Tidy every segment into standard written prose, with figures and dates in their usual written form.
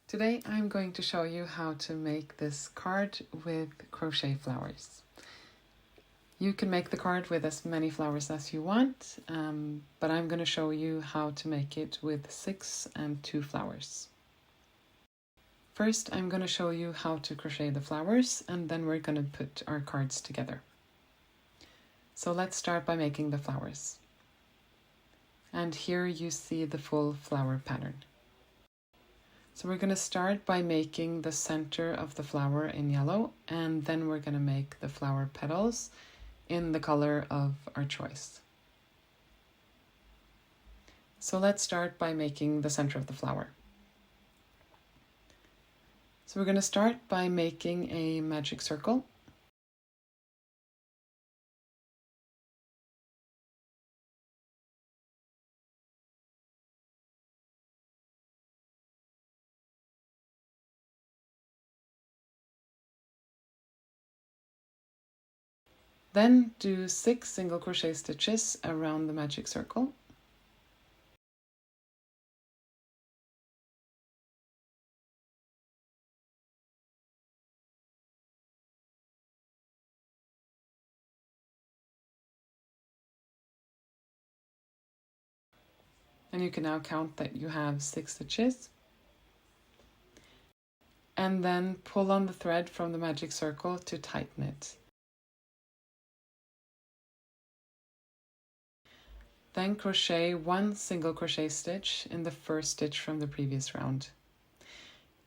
Today I'm going to show you how to make this card with crochet flowers. You can make the card with as many flowers as you want, but I'm going to show you how to make it with 6 and 2 flowers. First, I'm going to show you how to crochet the flowers, and then we're going to put our cards together. So let's start by making the flowers. And here you see the full flower pattern. So we're going to start by making the center of the flower in yellow, and then we're going to make the flower petals in the color of our choice. So let's start by making the center of the flower. So we're going to start by making a magic circle. Then do 6 single crochet stitches around the magic circle. And you can now count that you have 6 stitches. And then pull on the thread from the magic circle to tighten it. Then crochet 1 single crochet stitch in the first stitch from the previous round.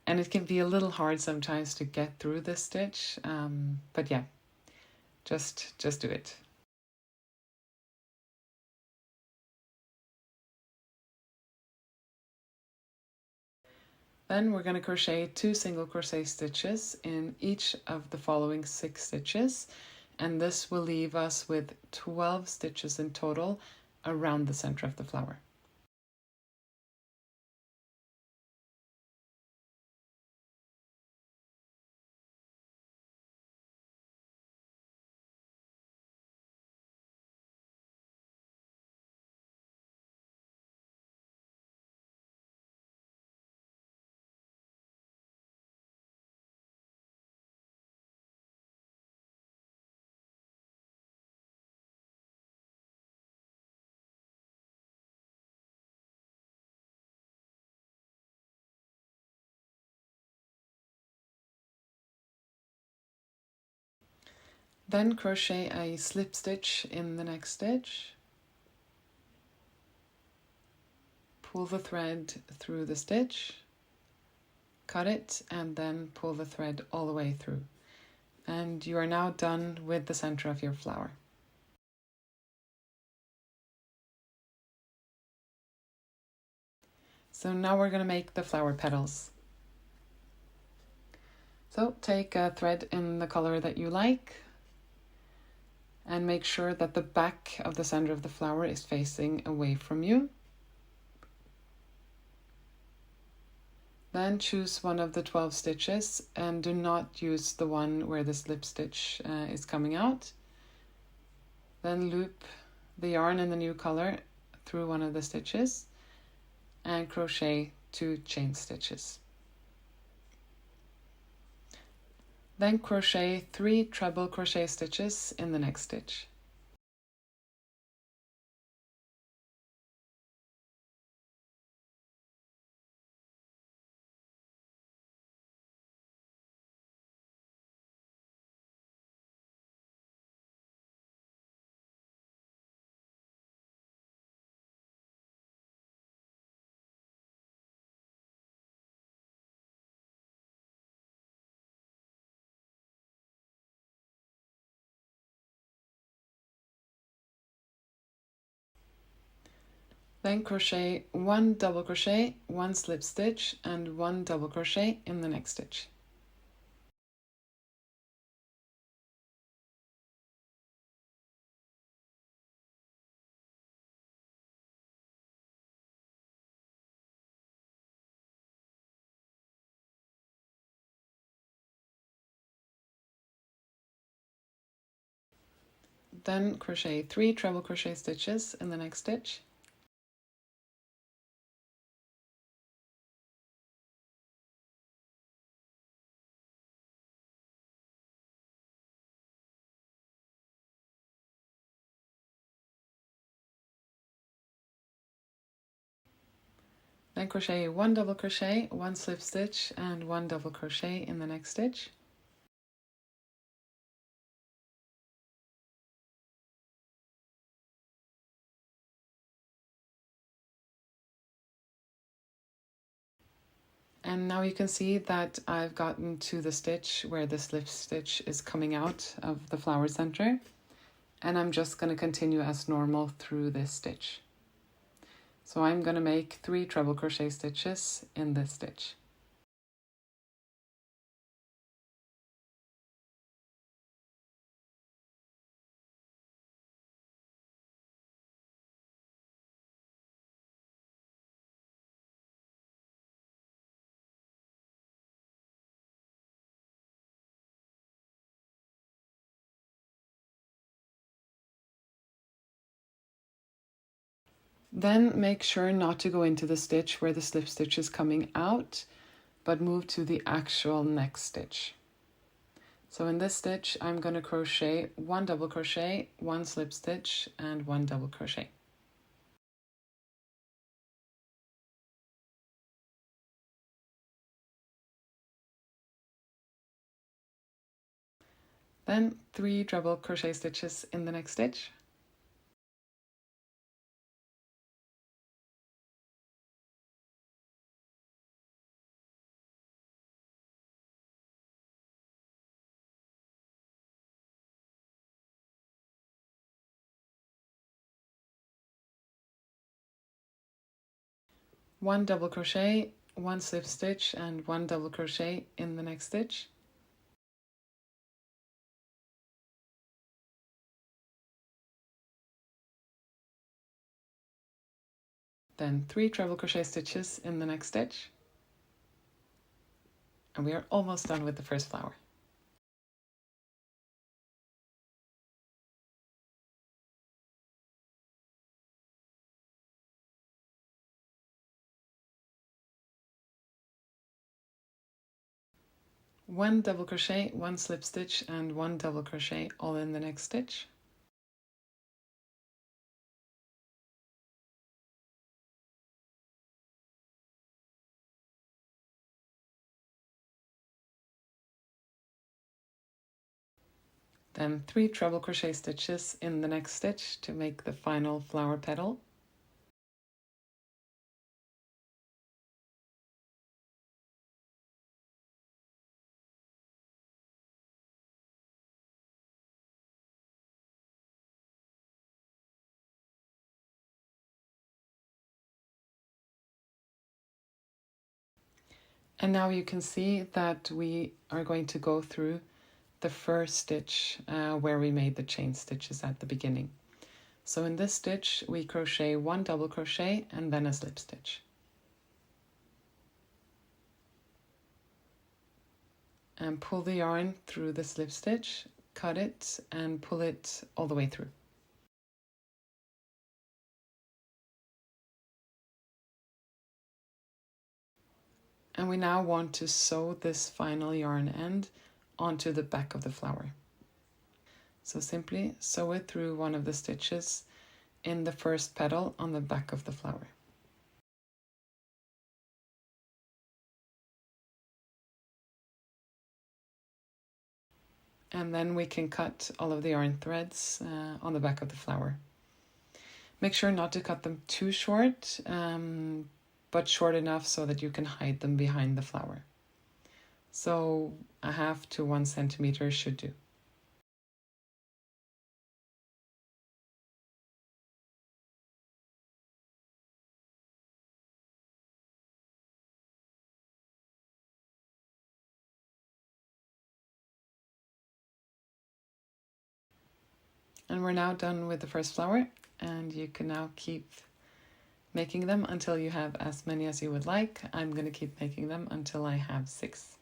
And it can be a little hard sometimes to get through this stitch, but yeah, just do it. Then we're going to crochet 2 single crochet stitches in each of the following 6 stitches, and this will leave us with 12 stitches in total around the center of the flower. Then crochet a slip stitch in the next stitch. Pull the thread through the stitch, cut it, and then pull the thread all the way through. And you are now done with the center of your flower. So now we're going to make the flower petals. So take a thread in the color that you like, and make sure that the back of the center of the flower is facing away from you. Then choose one of the 12 stitches and do not use the one where the slip stitch is coming out. Then loop the yarn in the new color through one of the stitches and crochet 2 chain stitches. Then crochet 3 treble crochet stitches in the next stitch. Then crochet 1 double crochet, 1 slip stitch, and 1 double crochet in the next stitch. Then crochet 3 treble crochet stitches in the next stitch. Then crochet 1 double crochet, 1 slip stitch and 1 double crochet in the next stitch. And now you can see that I've gotten to the stitch where the slip stitch is coming out of the flower center. And I'm just going to continue as normal through this stitch. So I'm going to make 3 treble crochet stitches in this stitch. Then make sure not to go into the stitch where the slip stitch is coming out, but move to the actual next stitch. So in this stitch, I'm going to crochet 1 double crochet, 1 slip stitch and 1 double crochet. Then 3 treble crochet stitches in the next stitch. One double crochet, 1 slip stitch and 1 double crochet in the next stitch. Then 3 treble crochet stitches in the next stitch. And we are almost done with the first flower. One double crochet, 1 slip stitch and 1 double crochet all in the next stitch. Then 3 treble crochet stitches in the next stitch to make the final flower petal. And now you can see that we are going to go through the first stitch where we made the chain stitches at the beginning. So in this stitch we crochet 1 double crochet and then a slip stitch. And pull the yarn through the slip stitch, cut it and pull it all the way through. And we now want to sew this final yarn end onto the back of the flower. So simply sew it through one of the stitches in the first petal on the back of the flower. And then we can cut all of the yarn threads on the back of the flower. Make sure not to cut them too short, but short enough so that you can hide them behind the flower. So 1/2 to 1 centimeter should do. And we're now done with the first flower, and you can now keep making them until you have as many as you would like. I'm going to keep making them until I have 6.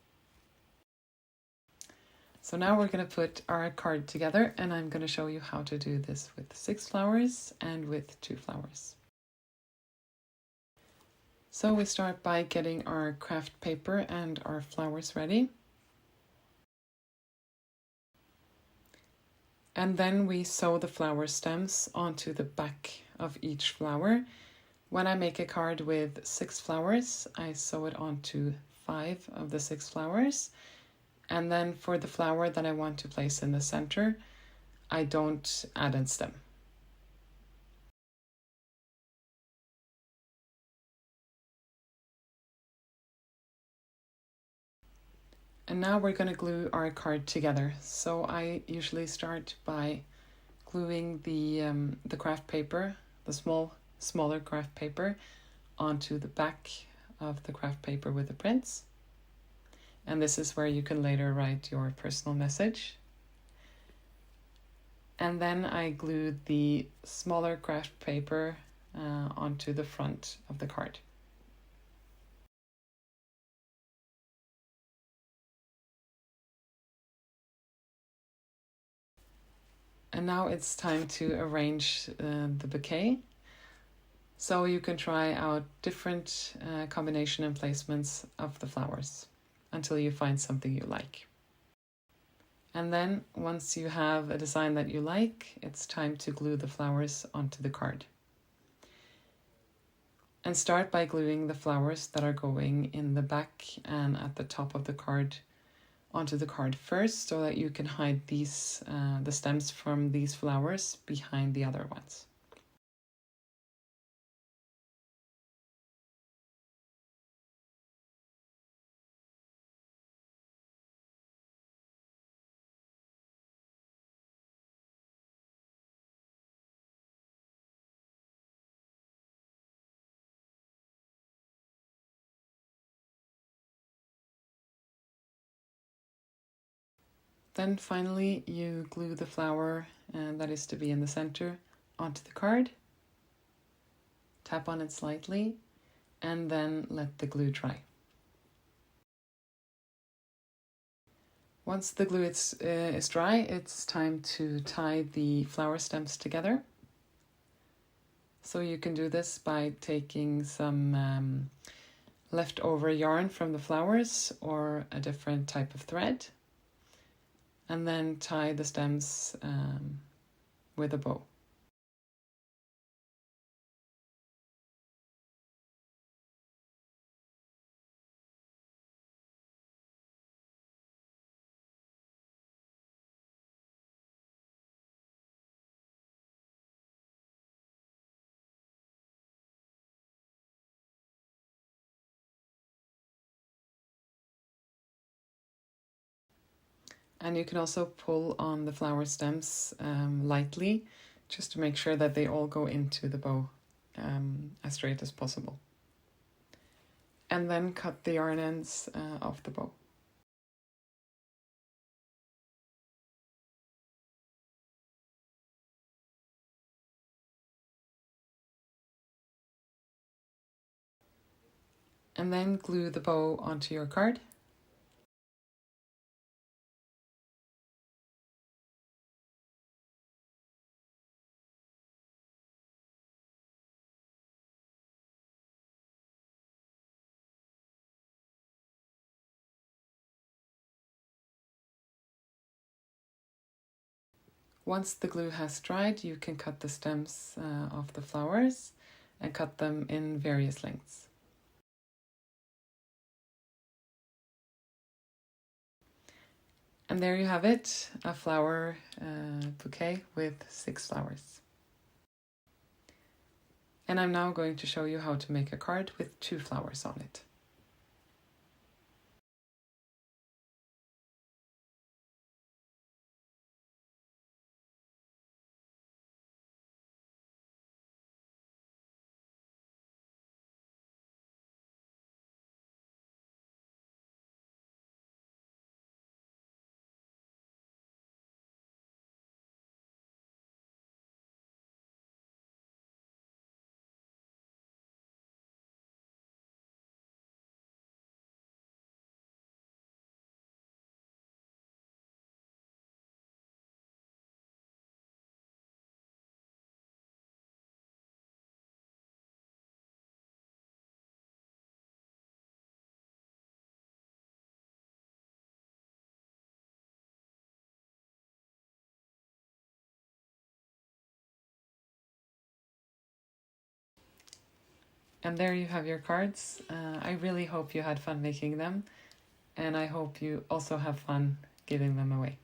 So now we're going to put our card together, and I'm going to show you how to do this with 6 flowers and with 2 flowers. So we start by getting our craft paper and our flowers ready. And then we sew the flower stems onto the back of each flower When I make a card with 6 flowers, I sew it onto 5 of the 6 flowers. And then for the flower that I want to place in the center, I don't add a stem. And now we're going to glue our card together. So I usually start by gluing the craft paper, the smaller craft paper, onto the back of the craft paper with the prints. And this is where you can later write your personal message. And then I glued the smaller craft paper onto the front of the card. And now it's time to arrange the bouquet. So you can try out different combination and placements of the flowers until you find something you like. And then once you have a design that you like, it's time to glue the flowers onto the card. And start by gluing the flowers that are going in the back and at the top of the card onto the card first, so that you can hide these the stems from these flowers behind the other ones. Then finally you glue the flower that is to be in the center onto the card. Tap on it slightly and then let the glue dry. Once the glue is dry, it's time to tie the flower stems together. So you can do this by taking some leftover yarn from the flowers or a different type of thread, and then tie the stems with a bow. And you can also pull on the flower stems lightly, just to make sure that they all go into the bow as straight as possible. And then cut the yarn ends off the bow. And then glue the bow onto your card. Once the glue has dried, you can cut the stems off the flowers and cut them in various lengths. And there you have it, a flower bouquet with 6 flowers. And I'm now going to show you how to make a card with 2 flowers on it. And there you have your cards. I really hope you had fun making them, and I hope you also have fun giving them away.